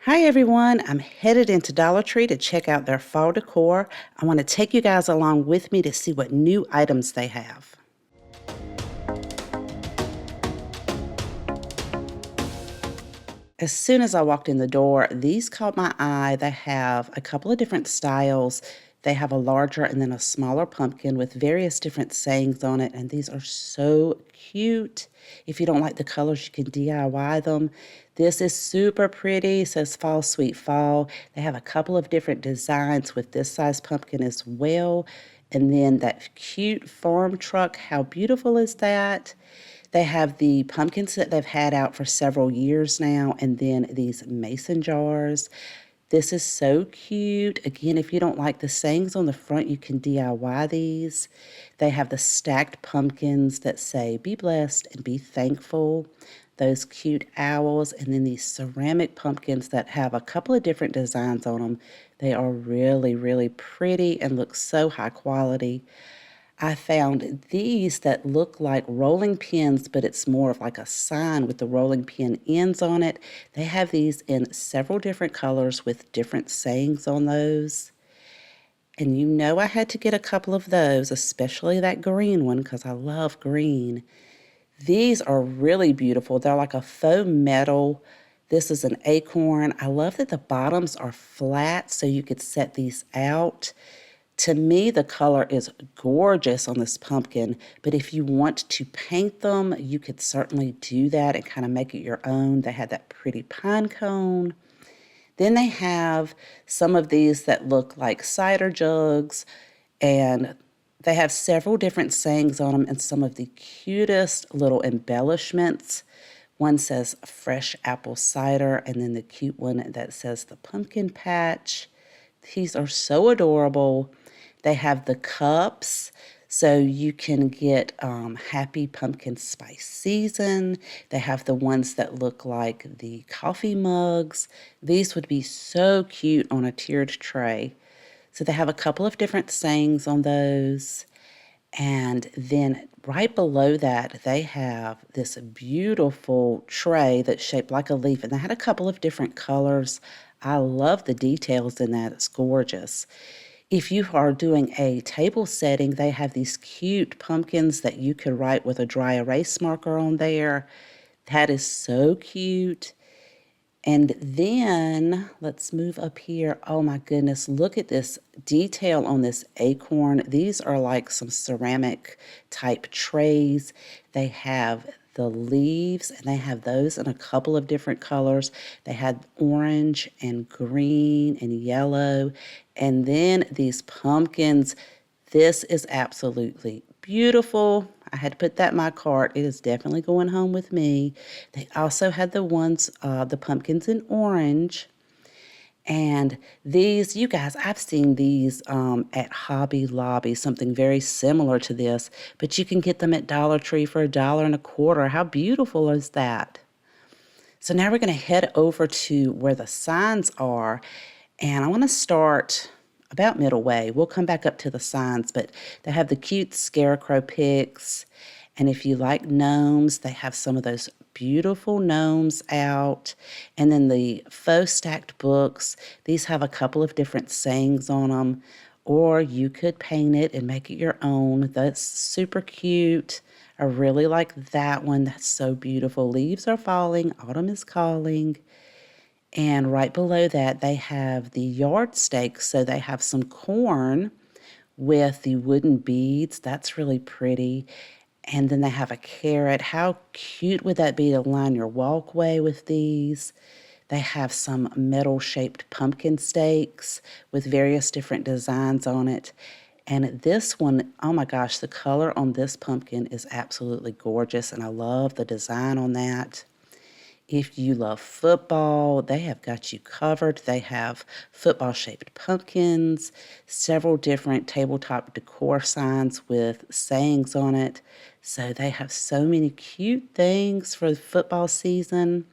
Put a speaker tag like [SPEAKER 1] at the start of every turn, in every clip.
[SPEAKER 1] Hi everyone, I'm headed into Dollar Tree to check out their fall decor. I want to take you guys along with me to see what new items they have. As soon as I walked in the door, these caught my eye. They have a couple of different styles. They have a larger and then a smaller pumpkin with various different sayings on it, and these are so cute. If you don't like the colors, you can DIY them. This is super pretty. It says Fall Sweet Fall. They have a couple of different designs with this size pumpkin as well. And then that cute farm truck. How beautiful is that? They have the pumpkins that they've had out for several years now, and then these mason jars. This is so cute. Again, if you don't like the sayings on the front, you can DIY these. They have the stacked pumpkins that say, "Be blessed and be thankful." Those cute owls, and then these ceramic pumpkins that have a couple of different designs on them. They are really, really pretty and look so high quality. I found these that look like rolling pins, but it's more of like a sign with the rolling pin ends on it. They have these in several different colors with different sayings on those. And you know I had to get a couple of those, especially that green one because I love green. These are really beautiful. They're like a faux metal. This is an acorn. I love that the bottoms are flat so you could set these out. To me, the color is gorgeous on this pumpkin, but if you want to paint them, you could certainly do that and kind of make it your own. They had that pretty pine cone. Then they have some of these that look like cider jugs, and they have several different sayings on them and some of the cutest little embellishments. One says fresh apple cider, and then the cute one that says the pumpkin patch. These are so adorable. They have the cups, so you can get Happy Pumpkin Spice Season. They have the ones that look like the coffee mugs. These would be so cute on a tiered tray. So they have a couple of different sayings on those. And then right below that, they have this beautiful tray that's shaped like a leaf. And they had a couple of different colors. I love the details in that. It's gorgeous. If you are doing a table setting, they have these cute pumpkins that you could write with a dry erase marker on there. That is so cute. And then let's move up here. Oh my goodness, look at this detail on this acorn. These are like some ceramic type trays. They have the leaves, and they have those in a couple of different colors. They had orange and green and yellow. And then these pumpkins. This is absolutely beautiful. I had to put that in my cart. It is definitely going home with me. They also had the ones, the pumpkins in orange. And these, you guys, I've seen these at Hobby Lobby, something very similar to this, but you can get them at Dollar Tree for $1.25. How beautiful is that? So now we're going to head over to where the signs are, and I want to start about middle way. We'll come back up to the signs, but they have the cute scarecrow pics. And if you like gnomes, they have some of those beautiful gnomes out. And then the faux stacked books. These have a couple of different sayings on them. Or you could paint it and make it your own. That's super cute. I really like that one. That's so beautiful. Leaves are falling. Autumn is calling. And right below that, they have the yard stakes. So they have some corn with the wooden beads. That's really pretty. And then they have a carrot. How cute would that be to line your walkway with these? They have some metal-shaped pumpkin stakes with various different designs on it. And this one, oh my gosh, the color on this pumpkin is absolutely gorgeous, and I love the design on that. If you love football, they have got you covered. They have football-shaped pumpkins, several different tabletop decor signs with sayings on it. So they have so many cute things for the football season.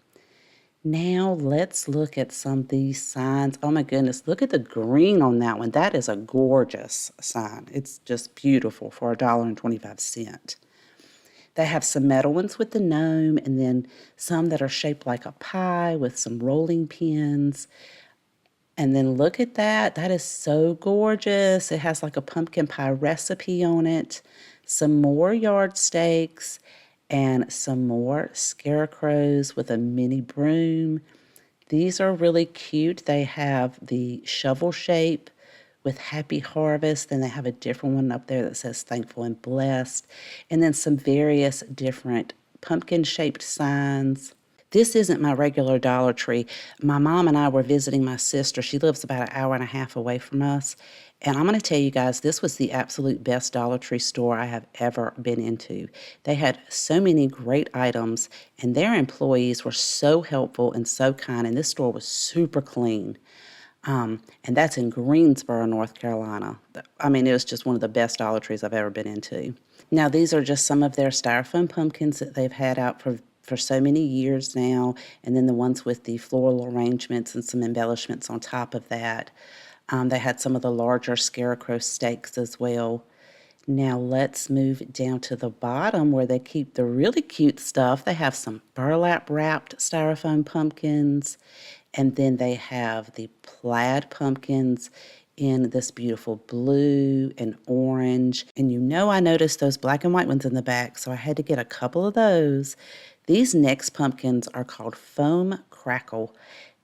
[SPEAKER 1] Now let's look at some of these signs. Oh my goodness, look at the green on that one. That is a gorgeous sign. It's just beautiful for $1.25. They have some metal ones with the gnome, and then some that are shaped like a pie with some rolling pins. And then look at that. That is so gorgeous. It has like a pumpkin pie recipe on it, some more yard stakes, and some more scarecrows with a mini broom. These are really cute. They have the shovel shape with Happy Harvest. Then they have a different one up there that says Thankful and Blessed. And then some various different pumpkin-shaped signs. This isn't my regular Dollar Tree. My mom and I were visiting my sister. She lives about an hour and a half away from us. And I'm going to tell you guys, this was the absolute best Dollar Tree store I have ever been into. They had so many great items, and their employees were so helpful and so kind. And this store was super clean. And that's in Greensboro, North Carolina. I mean, it was just one of the best Dollar Trees I've ever been into. Now, these are just some of their styrofoam pumpkins that they've had out for so many years now, and then the ones with the floral arrangements and some embellishments on top of that. They had some of the larger scarecrow stakes as well. Now let's move down to the bottom where they keep the really cute stuff. They have some burlap wrapped styrofoam pumpkins, and then they have the plaid pumpkins in this beautiful blue and orange. And you know I noticed those black and white ones in the back, so I had to get a couple of those. These next pumpkins are called Foam Crackle.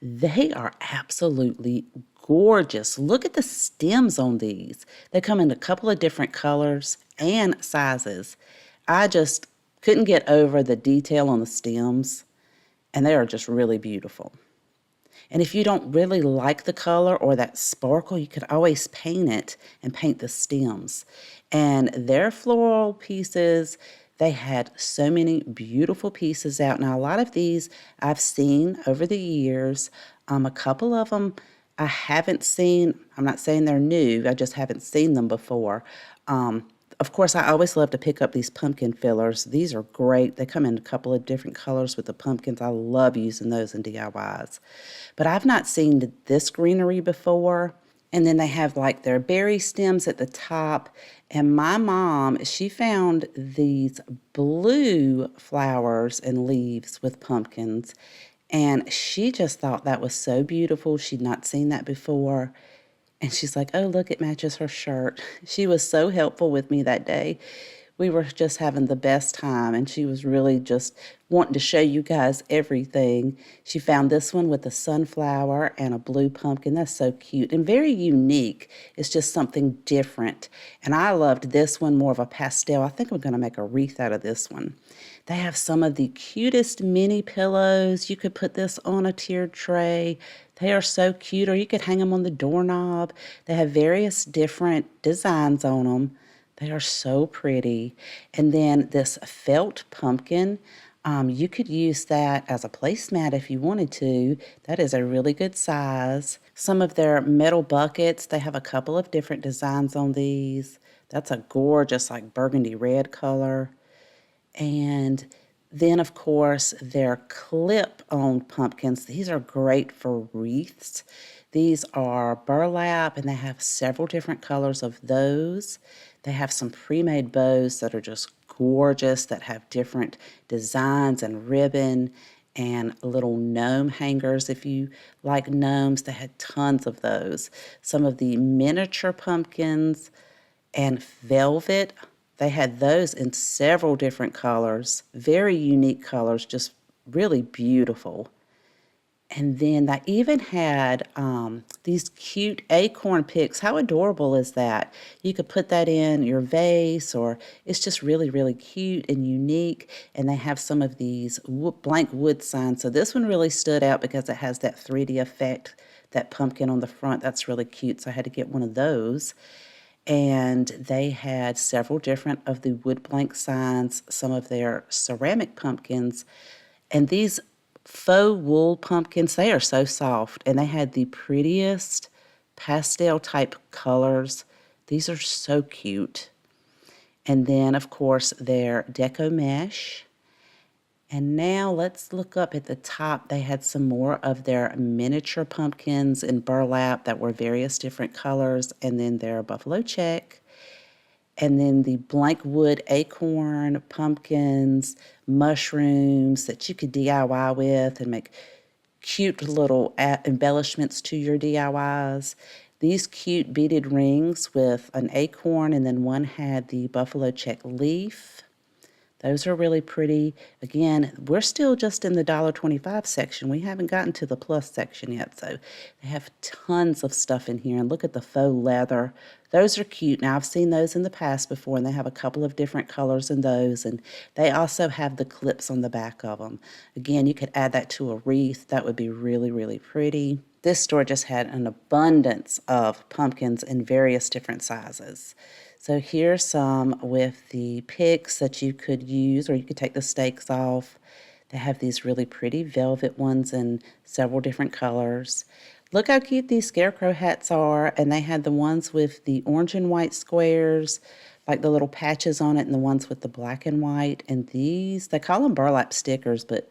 [SPEAKER 1] They are absolutely gorgeous. Look at the stems on these. They come in a couple of different colors and sizes. I just couldn't get over the detail on the stems, and they are just really beautiful. And if you don't really like the color or that sparkle, you could always paint it and paint the stems. And their floral pieces, they had so many beautiful pieces out. Now, a lot of these I've seen over the years. A couple of them I haven't seen. I'm not saying they're new. I just haven't seen them before. Of course, I always love to pick up these pumpkin fillers. These are great. They come in a couple of different colors with the pumpkins. I love using those in DIYs. But I've not seen this greenery before. And then they have like their berry stems at the top. And my mom, she found these blue flowers and leaves with pumpkins. And she just thought that was so beautiful. She'd not seen that before. And she's like, oh, look, it matches her shirt. She was so helpful with me that day. We were just having the best time, and she was really just wanting to show you guys everything. She found this one with a sunflower and a blue pumpkin. That's so cute and very unique. It's just something different. And I loved this one, more of a pastel. I think I'm going to make a wreath out of this one. They have some of the cutest mini pillows. You could put this on a tiered tray. They are so cute, or you could hang them on the doorknob. They have various different designs on them. They are so pretty. And then this felt pumpkin, you could use that as a placemat if you wanted to. That is a really good size. Some of their metal buckets, they have a couple of different designs on these. That's a gorgeous, like burgundy red color. And then, of course, their clip-on pumpkins. These are great for wreaths. These are burlap, and they have several different colors of those. They have some pre-made bows that are just gorgeous, that have different designs and ribbon and little gnome hangers. If you like gnomes, they had tons of those. Some of the miniature pumpkins and velvet. They had those in several different colors, very unique colors, just really beautiful. And then they even had these cute acorn picks. How adorable is that? You could put that in your vase, or it's just really, really cute and unique. And they have some of these blank wood signs. So this one really stood out because it has that 3D effect, that pumpkin on the front. That's really cute. So I had to get one of those. And they had several different of the wood blank signs, some of their ceramic pumpkins. And these faux wool pumpkins, they are so soft, and they had the prettiest pastel type colors. These are so cute. And then, of course, their deco mesh. And now let's look up at the top. They had some more of their miniature pumpkins in burlap that were various different colors, and then their buffalo check. And then the blank wood acorn, pumpkins, mushrooms that you could DIY with and make cute little embellishments to your DIYs. These cute beaded rings with an acorn, and then one had the buffalo check leaf. Those are really pretty. Again, we're still just in the $1.25 section. We haven't gotten to the plus section yet, so they have tons of stuff in here. And look at the faux leather. Those are cute. Now, I've seen those in the past before, and they have a couple of different colors in those, and they also have the clips on the back of them. Again, you could add that to a wreath. That would be really, really pretty. This store just had an abundance of pumpkins in various different sizes. So here's some with the picks that you could use, or you could take the stakes off. They have these really pretty velvet ones in several different colors. Look how cute these scarecrow hats are, and they had the ones with the orange and white squares, like the little patches on it, and the ones with the black and white. And these, they call them burlap stickers, but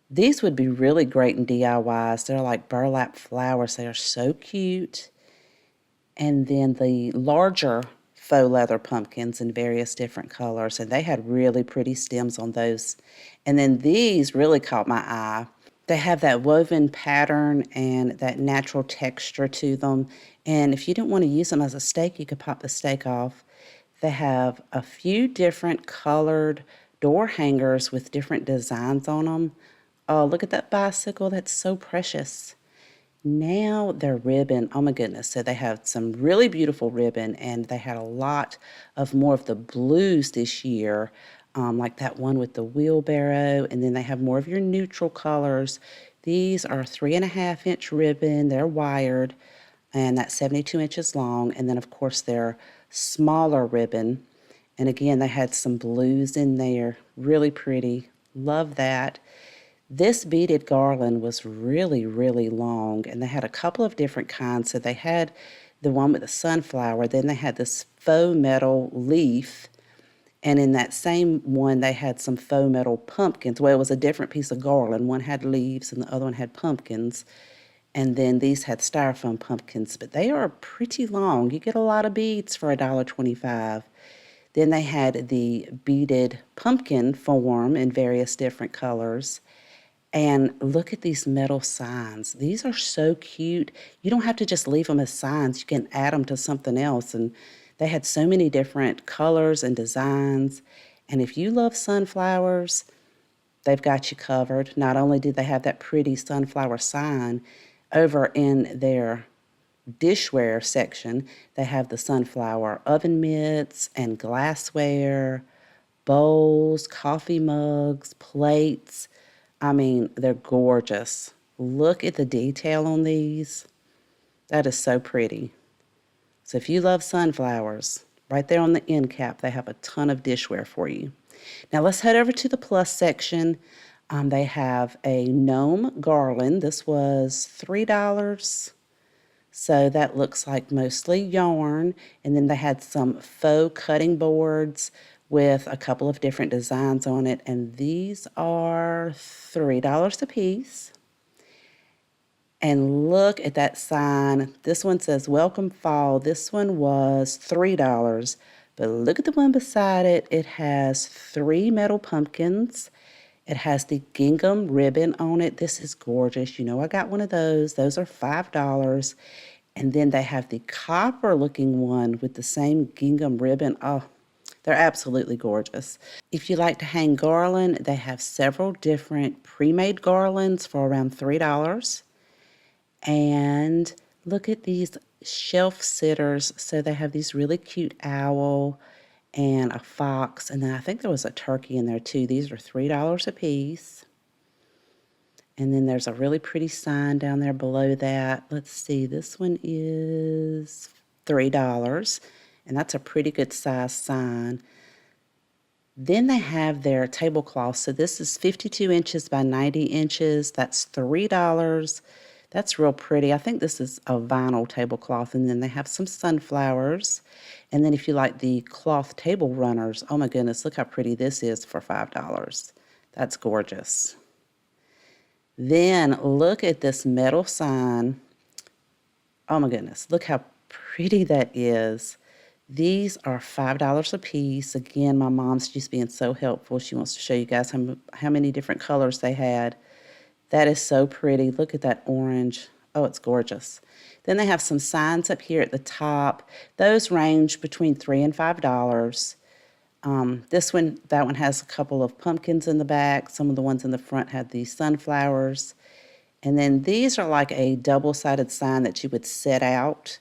[SPEAKER 1] these would be really great in DIYs. They're like burlap flowers. They are so cute. And then the larger faux leather pumpkins in various different colors, and they had really pretty stems on those. And then these really caught my eye. They have that woven pattern and that natural texture to them. And if you didn't want to use them as a stake, you could pop the stake off. They have a few different colored door hangers with different designs on them. Oh, look at that bicycle. That's so precious. Now their ribbon, oh my goodness. So they have some really beautiful ribbon, and they had a lot of more of the blues this year, like that one with the wheelbarrow. And then they have more of your neutral colors. These are 3.5-inch ribbon. They're wired, and that's 72 inches long. And then, of course, they're smaller ribbon. And again, they had some blues in there. Really pretty. Love that. This beaded garland was really, really long, and they had a couple of different kinds. So they had the one with the sunflower, then they had this faux metal leaf, and in that same one, they had some faux metal pumpkins. Well, it was a different piece of garland. One had leaves, and the other one had pumpkins. And then these had styrofoam pumpkins, but they are pretty long. You get a lot of beads for $1.25. Then they had the beaded pumpkin form in various different colors. And look at these metal signs. These are so cute. You don't have to just leave them as signs. You can add them to something else. And they had so many different colors and designs. And if you love sunflowers, they've got you covered. Not only did they have that pretty sunflower sign, over in their dishware section, they have the sunflower oven mitts and glassware, bowls, coffee mugs, plates. I mean, they're gorgeous. Look at the detail on these. That is so pretty. So if you love sunflowers, right there on the end cap, they have a ton of dishware for you. Now let's head over to the plus section. They have a gnome garland. This was $3. So that looks like mostly yarn. And then they had some faux cutting boards with a couple of different designs on it. And these are $3 a piece. And look at that sign. This one says Welcome Fall. This one was $3. But look at the one beside it. It has 3 metal pumpkins. It has the gingham ribbon on it. This is gorgeous. You know, I got one of those. Those are $5. And then they have the copper looking one with the same gingham ribbon. Oh, they're absolutely gorgeous. If you like to hang garland, they have several different pre-made garlands for around $3. And look at these shelf sitters. So they have these really cute owl and a fox. And then I think there was a turkey in there too. These are $3 a piece. And then there's a really pretty sign down there below that. Let's see, this one is $3. And that's a pretty good size sign. Then they have their tablecloth. So this is 52 inches by 90 inches. That's $3. That's real pretty. I think this is a vinyl tablecloth. And then they have some sunflowers. And then if you like the cloth table runners, oh my goodness, look how pretty this is for $5. That's gorgeous. Then look at this metal sign. Oh my goodness, look how pretty that is. These are $5 a piece. Again, my mom's just being so helpful. She wants to show you guys how many different colors they had. That is so pretty. Look at that orange. Oh, it's gorgeous. Then they have some signs up here at the top. Those range between $3 and $5. That one has a couple of pumpkins in the back. Some of the ones in the front had the sunflowers. And then these are like a double-sided sign that you would set out.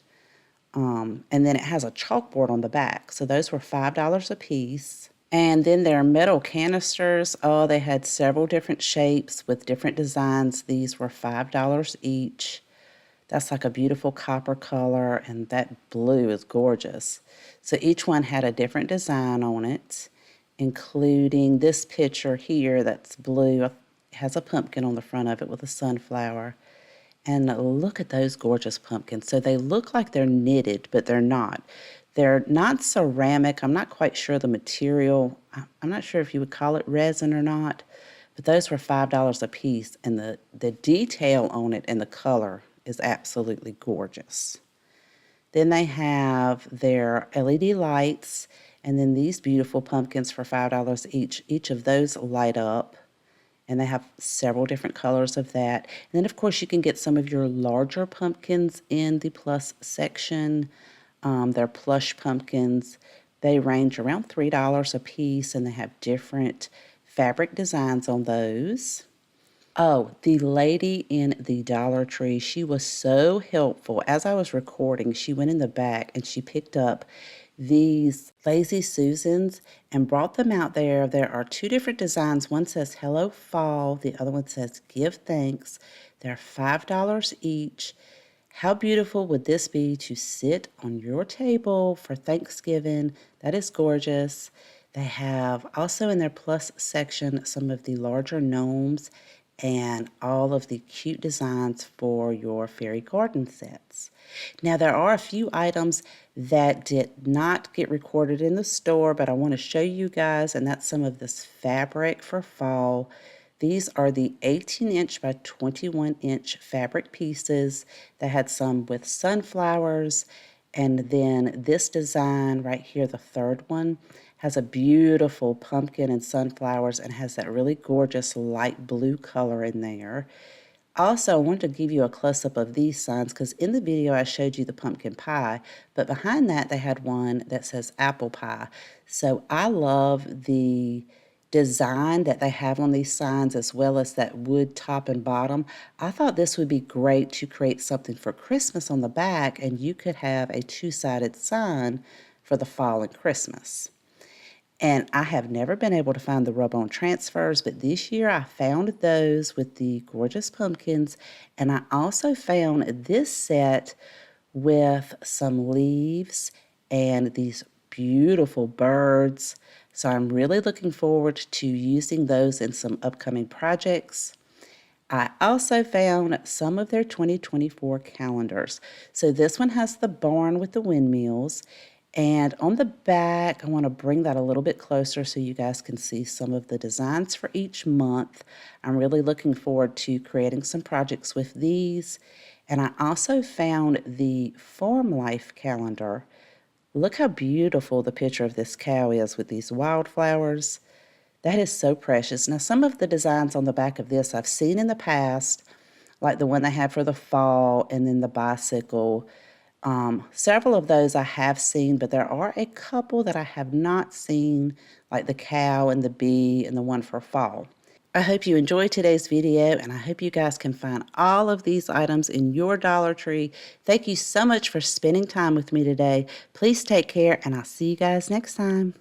[SPEAKER 1] And then it has a chalkboard on the back. So those were $5 a piece. And then there are metal canisters. Oh, they had several different shapes with different designs. These were $5 each. That's like a beautiful copper color, and that blue is gorgeous. So each one had a different design on it, including this picture here that's blue. It has a pumpkin on the front of it with a sunflower. And look at those gorgeous pumpkins. So they look like they're knitted, but they're not. They're not ceramic. I'm not quite sure the material. I'm not sure if you would call it resin or not, but those were $5 a piece. And the detail on it and the color is absolutely gorgeous. Then they have their LED lights, and then these beautiful pumpkins for $5 each. Each of those light up. And they have several different colors of that. And then, of course, you can get some of your larger pumpkins in the plus section. They're plush pumpkins. They range around $3 a piece, and they have different fabric designs on those. Oh, the lady in the Dollar Tree, she was so helpful. As I was recording, she went in the back and she picked up these Lazy Susans and brought them out there. There are two different designs. One says Hello Fall. The other one says Give Thanks. They're $5 each. How beautiful would this be to sit on your table for Thanksgiving? That is gorgeous. They have also in their plus section some of the larger gnomes and all of the cute designs for your fairy garden sets. Now, there are a few items that did not get recorded in the store, but I want to show you guys, and that's some of this fabric for fall. These are the 18-inch by 21-inch fabric pieces. They had some with sunflowers, and then this design right here, the third one, has a beautiful pumpkin and sunflowers and has that really gorgeous light blue color in there. Also, I wanted to give you a close-up of these signs because in the video I showed you the pumpkin pie, but behind that they had one that says apple pie. So I love the design that they have on these signs as well as that wood top and bottom. I thought this would be great to create something for Christmas on the back, and you could have a two-sided sign for the fall and Christmas. And I have never been able to find the rub-on transfers, but this year I found those with the gorgeous pumpkins. And I also found this set with some leaves and these beautiful birds. So I'm really looking forward to using those in some upcoming projects. I also found some of their 2024 calendars. So this one has the barn with the windmills. And on the back, I want to bring that a little bit closer so you guys can see some of the designs for each month. I'm really looking forward to creating some projects with these. And I also found the Farm Life calendar. Look how beautiful the picture of this cow is with these wildflowers. That is so precious. Now, some of the designs on the back of this I've seen in the past, like the one they had for the fall and then the bicycle. Several of those I have seen, but there are a couple that I have not seen, like the cow and the bee and the one for fall. I hope you enjoyed today's video, and I hope you guys can find all of these items in your Dollar Tree. Thank you so much for spending time with me today. Please take care, and I'll see you guys next time.